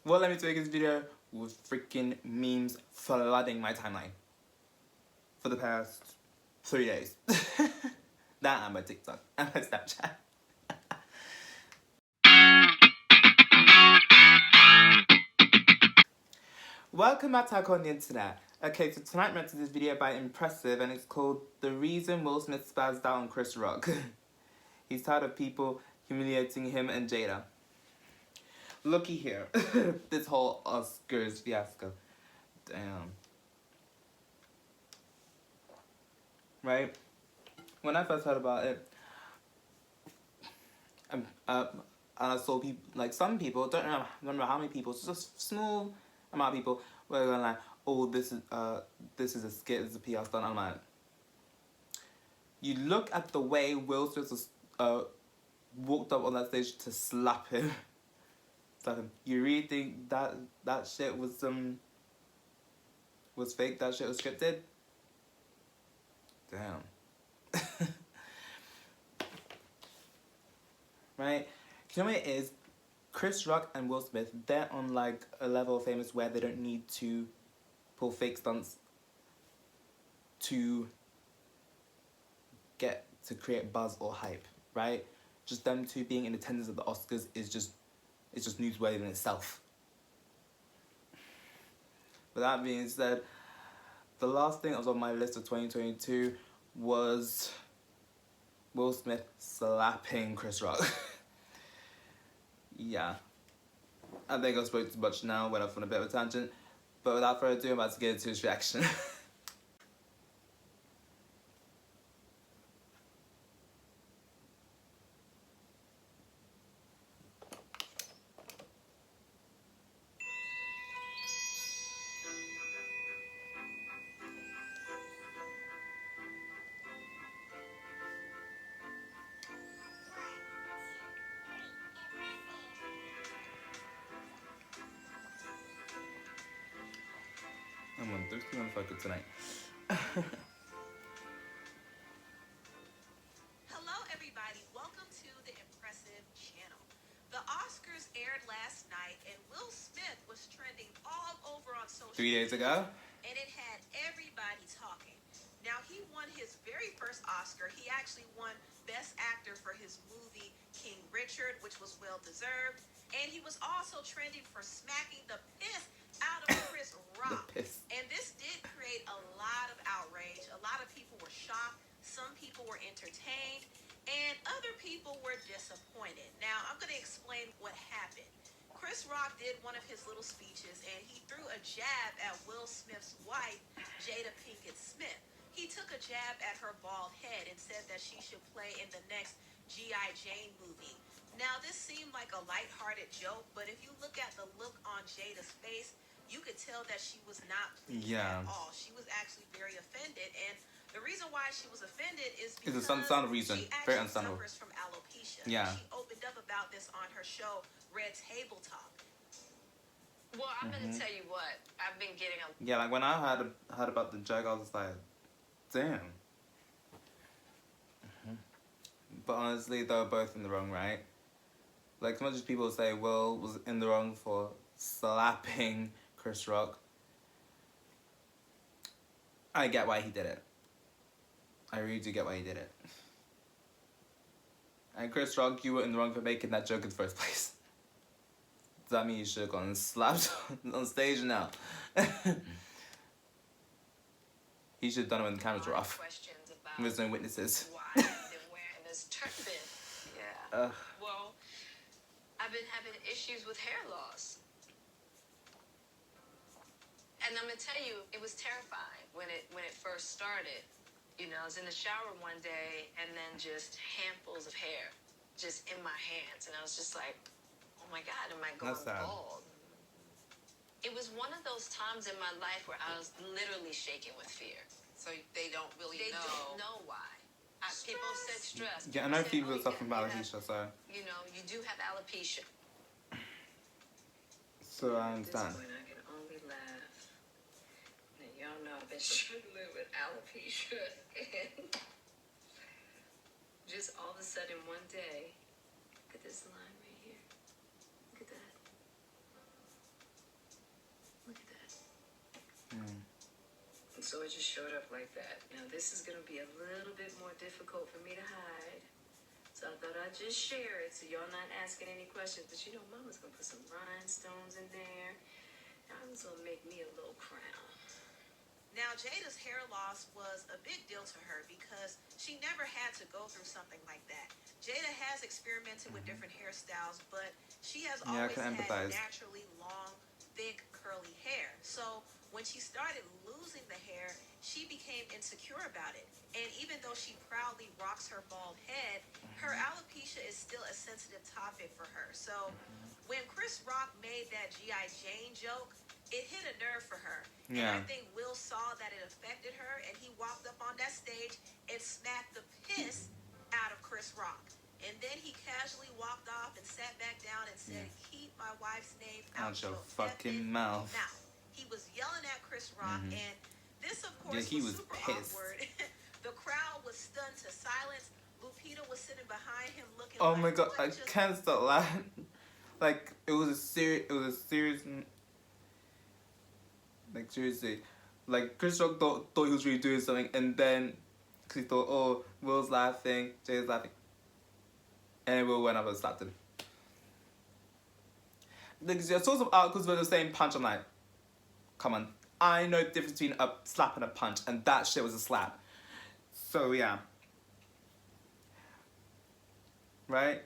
What led me to make this video was freaking memes flooding my timeline for the past 3 days. That and my TikTok and my Snapchat. Welcome back to Hack on the Internet. Okay, so tonight I'm meant to this video by Impressive and it's called The Reason Will Smith Spazzed Out on Chris Rock. He's tired of people humiliating him and Jada. Looky here. This whole Oscars fiasco. Damn. Right? When I first heard about it, and I saw people, like some people, don't remember how many people, it's just a small amount of people were going like, oh, this is a skit, this is a PR stunt. I'm like, you look at the way Will Smith was, walked up on that stage to slap him. You really think that shit was fake? That shit was scripted? Damn. Right? You know what it is? Chris Rock and Will Smith, they're on like a level of famous where they don't need to pull fake stunts to create buzz or hype, right? Just them two being in attendance at the Oscars is just newsworthy in itself. But that being said, the last thing that was on my list of 2022 was Will Smith slapping Chris Rock. Yeah. I think I spoke too much now, went off on a bit of a tangent. But without further ado, I'm about to get into his reaction. I'm on thirsty motherfucker tonight. Hello everybody, welcome to the Impressive channel. The Oscars aired last night and Will Smith was trending all over on social 3 days ago. And it had everybody talking. Now he won his very first Oscar. He actually won Best Actor for his movie King Richard, which was well deserved. And he was also trending for smacking the piss out of Chris Rock. And this did create a lot of outrage. A lot of people were shocked. Some people were entertained. And other people were disappointed. Now, I'm going to explain what happened. Chris Rock did one of his little speeches, and he threw a jab at Will Smith's wife, Jada Pinkett Smith. He took a jab at her bald head and said that she should play in the next G.I. Jane movie. Now, this seemed like a lighthearted joke, but if you look at the look on Jada's face, you could tell that she was not pleased at all. She was actually very offended, and the reason why she was offended is because it's an understandable reason. She actually Very understandable. suffers from alopecia. Yeah. She opened up about this on her show, Red Table Talk. Well, I'm gonna tell you what, I've been getting a... Yeah, like when I heard about the joke, I was like, damn. But honestly, they were both in the wrong, right? Like, as much as people say Will was in the wrong for slapping Chris Rock, I get why he did it. I really do get why he did it. And Chris Rock, you were in the wrong for making that joke in the first place. Does that mean you should have gone and slapped on stage now? He should have done it when the cameras were off. There's no witnesses. Why I've been wearing this turban. Yeah. Well, I've been having issues with hair loss. And I'm gonna tell you, it was terrifying when it first started. You know, I was in the shower one day and then just handfuls of hair just in my hands. And I was just like, oh my God, am I going bald? It was one of those times in my life where I was literally shaking with fear. So they don't really know. They don't know why. People said stress. Yeah, I know people suffering from alopecia, so... You know, you do have alopecia. So I understand. At this point, I can only laugh. And y'all know I've been struggling with alopecia. And just all of a sudden, one day, look at this line right here. Look at that. so it just showed up like that. Now this is gonna be a little bit more difficult for me to hide. So I thought I'd just share it so y'all not asking any questions. But you know, Mama's gonna put some rhinestones in there. Now I'm just gonna make me a little crown. Now, Jada's hair loss was a big deal to her because she never had to go through something like that. Jada has experimented with different hairstyles, but she has always had naturally long, thick, curly hair. So when she started losing the hair, she became insecure about it. And even though she proudly rocks her bald head, her alopecia is still a sensitive topic for her. So when Chris Rock made that G.I. Jane joke, it hit a nerve for her. Yeah. And I think Will saw that it affected her, and he walked up on that stage and smacked the piss out of Chris Rock. And then he casually walked off and sat back down and said, keep my wife's name out your fucking mouth. He was yelling at Chris Rock, and this, of course, he was super pissed. awkward. The crowd was stunned to silence. Lupita was sitting behind him looking like, my God, I can't stop laughing. Like, it was a serious, like, seriously. Like, Chris Rock thought he was really doing something, and then, because he thought, oh, Will's laughing, Jay's laughing. And Will went up and slapped him. Like, I saw some articles where they were saying punch, I'm like, come on. I know the difference between a slap and a punch, and that shit was a slap. So, yeah. Right?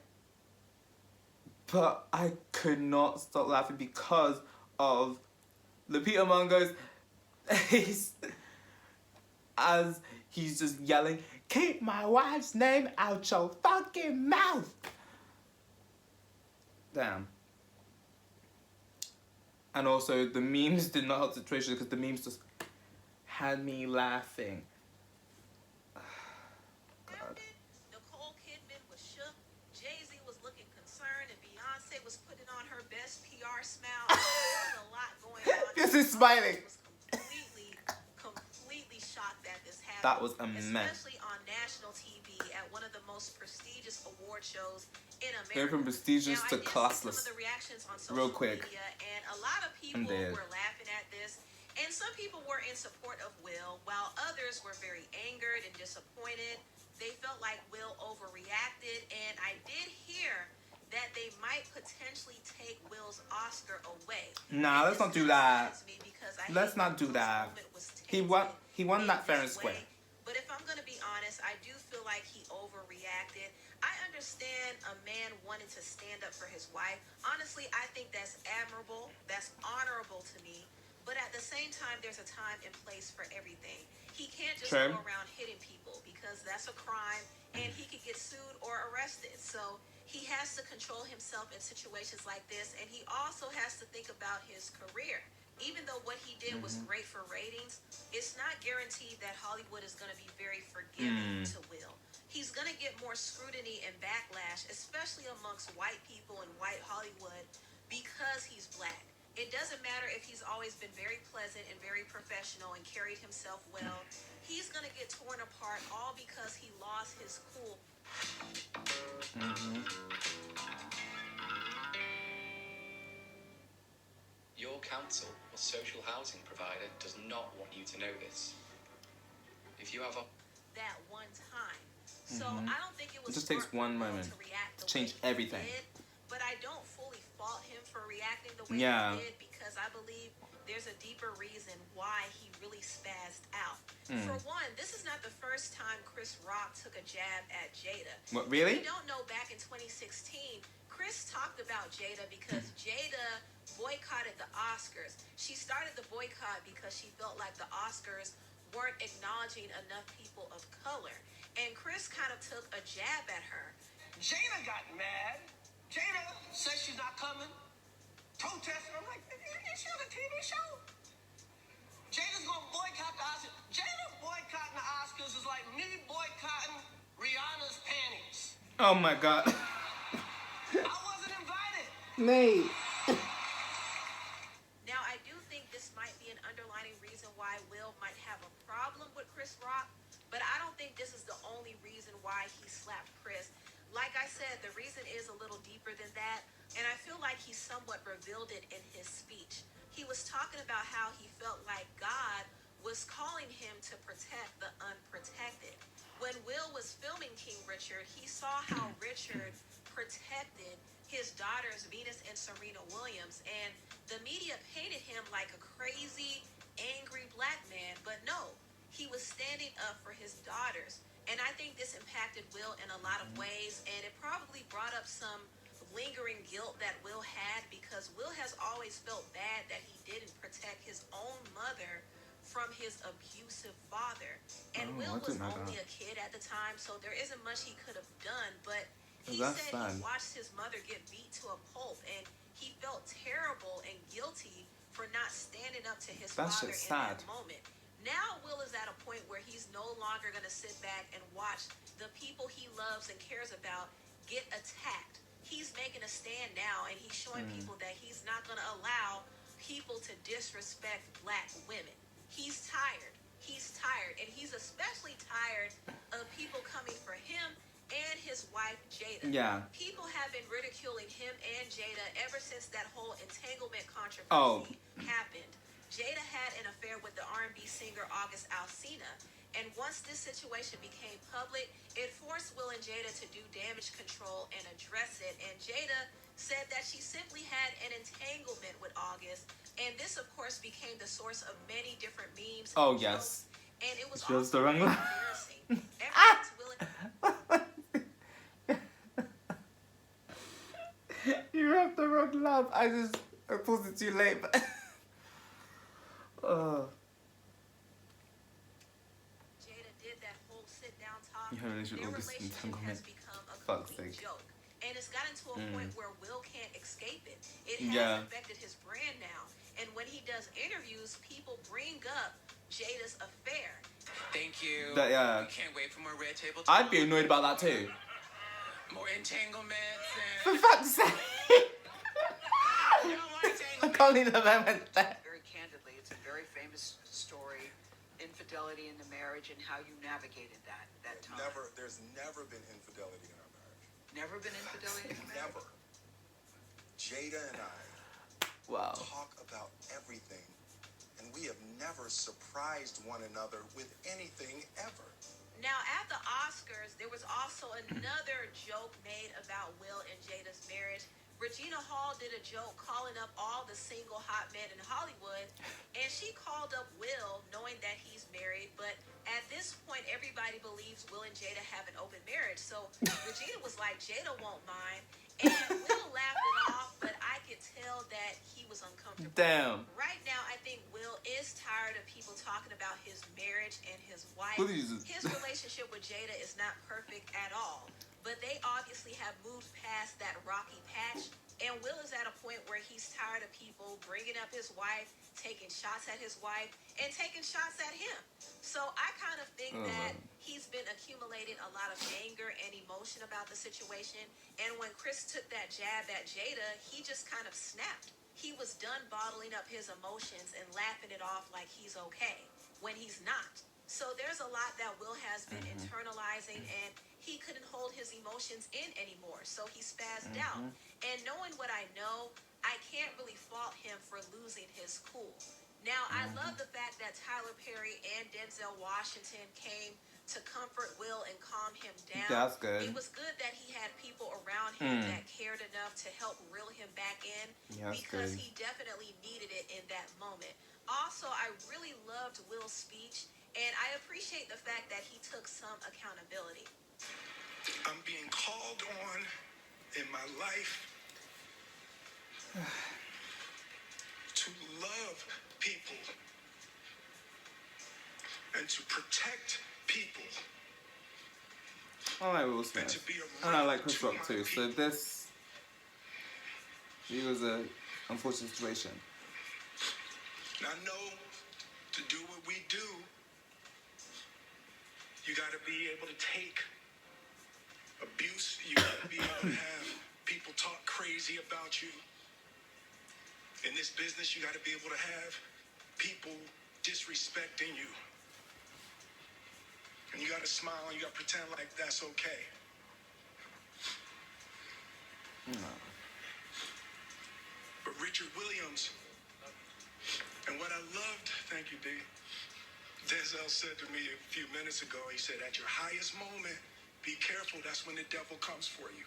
But I could not stop laughing because of Lupita Nyong'o's face as he's just yelling, keep my wife's name out your fucking mouth. Damn. And also, the memes did not help the situation because the memes just had me laughing. God. Nicole Kidman was shook. Jay-Z was looking concerned, and Beyonce was putting on her best PR smile. There was a lot going on. This is smiling. I was completely shocked that this happened. That was a mess. Especially on national TV at one of the most prestigious award shows in America. Going from prestigious to classless. Some of the reactions on social real quick. media, and a lot of people were laughing at this. And some people were in support of Will, while others were very angered and disappointed. They felt like Will overreacted, and I did hear that they might potentially take Will's Oscar away. Nah, let's not do that. Let's not do that. He won that fair and square. But if I'm going to be honest, I do feel like he overreacted. I understand a man wanting to stand up for his wife. Honestly, I think that's admirable. That's honorable to me. But at the same time, there's a time and place for everything. He can't just go around hitting people because that's a crime and he could get sued or arrested. So he has to control himself in situations like this, and he also has to think about his career. Even though what he did was great for ratings, it's not guaranteed that Hollywood is going to be very forgiving to Will. He's going to get more scrutiny and backlash, especially amongst white people in white Hollywood, because he's black. It doesn't matter if he's always been very pleasant and very professional and carried himself well. He's going to get torn apart all because he lost his cool. Your council or social housing provider does not want you to know this. If you have that one time. So I don't think it was it just takes one moment to change everything. But I don't fully fault him for reacting the way he did, because I believe there's a deeper reason why he really spazzed out. For one, this is not the first time Chris Rock took a jab at Jada. What, really? If you don't know, back in 2016, Chris talked about Jada because Jada boycotted the Oscars. She started the boycott because she felt like the Oscars weren't acknowledging enough people of color. And Chris kind of took a jab at her. Jada got mad. Jada says she's not coming. Protesting. I'm like, is she on a TV show? Jada's gonna boycott the Oscars. Jada boycotting the Oscars is like me boycotting Rihanna's panties. Oh my God. I wasn't invited. Nate. Now, I do think this might be an underlying reason why Will might have a problem with Chris Rock, but I don't think this is the only reason why he slapped Chris. Like I said, the reason is a little deeper than that, and I feel like he somewhat revealed it in his speech. He was talking about how he felt like God was calling him to protect the unprotected. When Will was filming King Richard, he saw how Richard protected his daughters, Venus and Serena Williams, and the media painted him like a crazy, angry black man, but no, he was standing up for his daughters. And I think this impacted Will in a lot of ways, and it probably brought up some lingering guilt that Will had, because Will has always felt bad that he didn't protect his own mother from his abusive father. And Will was only a kid at the time, so there isn't much he could have done, but he said he watched his mother get beat to a pulp, and he felt terrible and guilty for not standing up to his father in that moment. Now Will is at a point where he's no longer going to sit back and watch the people he loves and cares about get attacked. He's making a stand now, and he's showing people that he's not going to allow people to disrespect black women. He's tired. He's tired, and he's especially tired of people coming for him and his wife, Jada. Yeah. People have been ridiculing him and Jada ever since that whole entanglement controversy happened. Jada had an affair with the R&B singer August Alsina, and once this situation became public, it forced Will and Jada to do damage control and address it, and Jada said that she simply had an entanglement with August, and this, of course, became the source of many different memes. Oh, yes. And it was just also the wrong embarrassing. Ever since Will and you have the wrong laugh. I paused it too late, but Jada did that whole sit-down talk. You heard Their August relationship entanglement. has become a Fuck's complete sake. joke, and it's gotten to a point where Will can't escape it. It has Yeah. affected his brand now, and when he does interviews, people bring up Jada's affair. Thank you. Yeah. We can't wait for more red table I'd be annoyed about that too. more entanglements For and... fuck's sake. You don't want I entanglements. can't believe I went there. Very candidly, it's a very famous story, infidelity in the marriage and how you navigated that time. There's never been infidelity in our marriage. Never been infidelity in the marriage? Never. Jada and I Wow. talk about everything, and we have never surprised one another with anything ever. Now, at the Oscars, there was also another joke made about Will and Jada's marriage. Regina Hall did a joke calling up all the single hot men in Hollywood, and she called up Will knowing that he's married, but at this point, everybody believes Will and Jada have an open marriage. So Regina was like, Jada won't mind, and Will laughed it off, but I could tell that he was uncomfortable. Damn. Right now, I think Will is tired of people talking about his marriage and his wife. Please. His relationship with Jada is not perfect at all, but they obviously have moved past that rocky patch, and Will is at a point where he's tired of people bringing up his wife, taking shots at his wife, and taking shots at him. So I kind of think that he's been accumulating a lot of anger and emotion about the situation, and when Chris took that jab at Jada, he just kind of snapped. He was done bottling up his emotions and laughing it off like he's okay, when he's not. So there's a lot that Will has been internalizing, and he couldn't hold his emotions in anymore, so he spazzed out. And knowing what I know, I can't really fault him for losing his cool. Now, I love the fact that Tyler Perry and Denzel Washington came to comfort Will and calm him down. That's good. It was good that he had people around him that cared enough to help reel him back in, Yeah, that's because good. he definitely needed it in that moment. Also, I really loved Will's speech, and I appreciate the fact that he took some accountability. I'm being called on in my life to love people and to protect people. I like Will And Smith. to be a And I like Chris to Rock my too. So people. it was a unfortunate situation. And I know to do what we do, you got to be able to take abuse. You got to be able to have people talk crazy about you. In this business, you got to be able to have people disrespecting you. And you got to smile and you got to pretend like that's okay. But Richard Williams, and what I loved, thank you, D. Denzel said to me a few minutes ago, he said, at your highest moment, be careful, that's when the devil comes for you.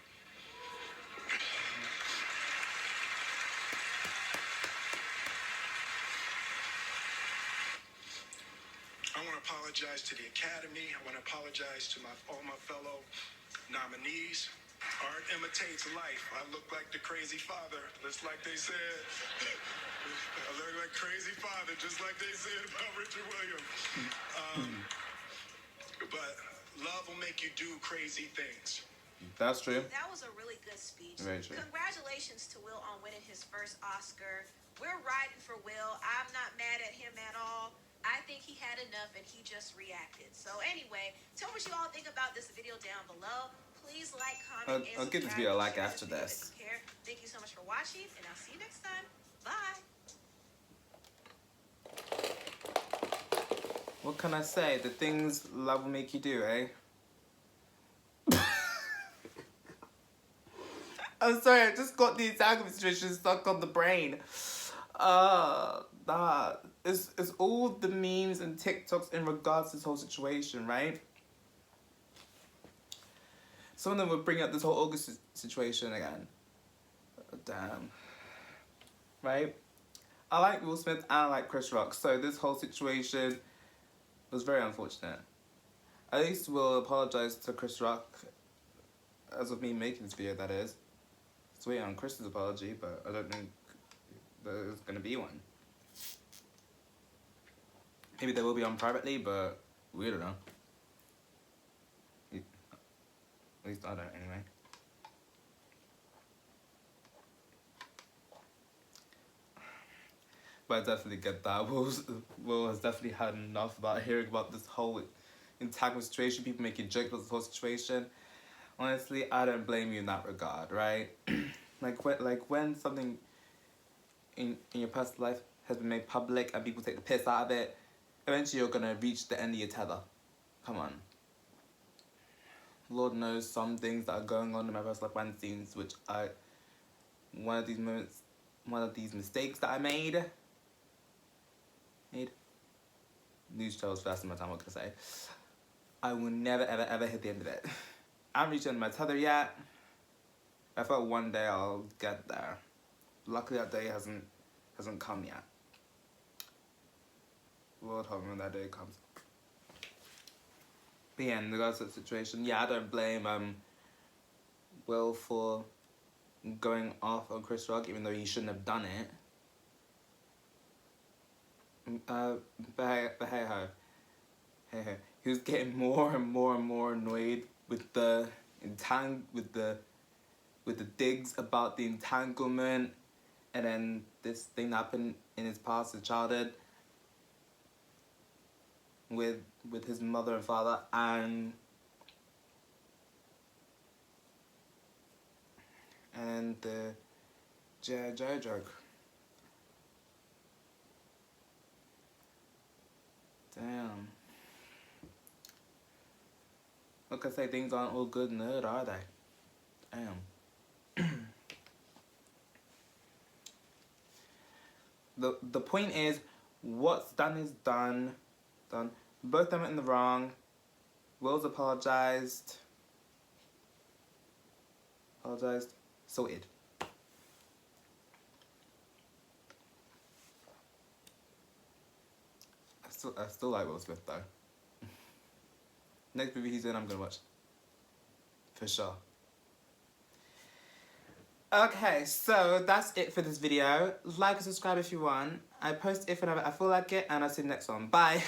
I want to apologize to the Academy. I want to apologize to all my fellow nominees. Art imitates life. I look like the crazy father, just like they said. I look like crazy father, just like they said about Richard Williams. But love will make you do crazy things. That's true. That was a really good speech. Very true. Congratulations to Will on winning his first Oscar. We're riding for Will. I'm not mad at him at all. I think he had enough and he just reacted. So anyway, tell me what you all think about this video down below. Please like, comment, and I'll give this video a like after this. Thank you so much for watching, and I'll see you next time. Bye. What can I say? The things love will make you do, eh? I'm sorry, I just got the entanglement situation stuck on the brain. It's all the memes and TikToks in regards to this whole situation, right? Some of them would bring up this whole August situation again. Damn. Right? I like Will Smith and I like Chris Rock, so this whole situation was very unfortunate. At least we'll apologize to Chris Rock as of me making this video, that is. Just waiting on Chris's apology, but I don't think there's gonna be one. Maybe there will be on privately, but we don't know. At least I don't, anyway. But I definitely get that. Will has definitely had enough about hearing about this whole entanglement situation, people making jokes about this whole situation. Honestly, I don't blame you in that regard, right? like when something in your personal life has been made public and people take the piss out of it, eventually you're gonna reach the end of your tether. Come on. Lord knows some things that are going on in my personal life behind the scenes, which one of these mistakes that I made. News travels faster than my time, what can I say? I will never ever ever hit the end of it. I haven't reached the end of my tether yet. I thought one day I'll get there. Luckily that day hasn't come yet. Lord help me when that day comes. But yeah, in regards to the situation, yeah, I don't blame Will for going off on Chris Rock, even though he shouldn't have done it. But hey ho. He was getting more and more annoyed with the digs about the entanglement, and then this thing happened in his past, his childhood, with his mother and father, and the J.I. Joe joke. Damn. Like I say, things aren't all good in the hood, are they? Damn. The point is, what's done is done. Both of them are in the wrong. Will's apologized. Sorted. I still like Will Smith though. Next movie he's in, I'm gonna watch. For sure. Okay, so that's it for this video. Like and subscribe if you want. I post if and I feel like it, and I'll see you next one. Bye.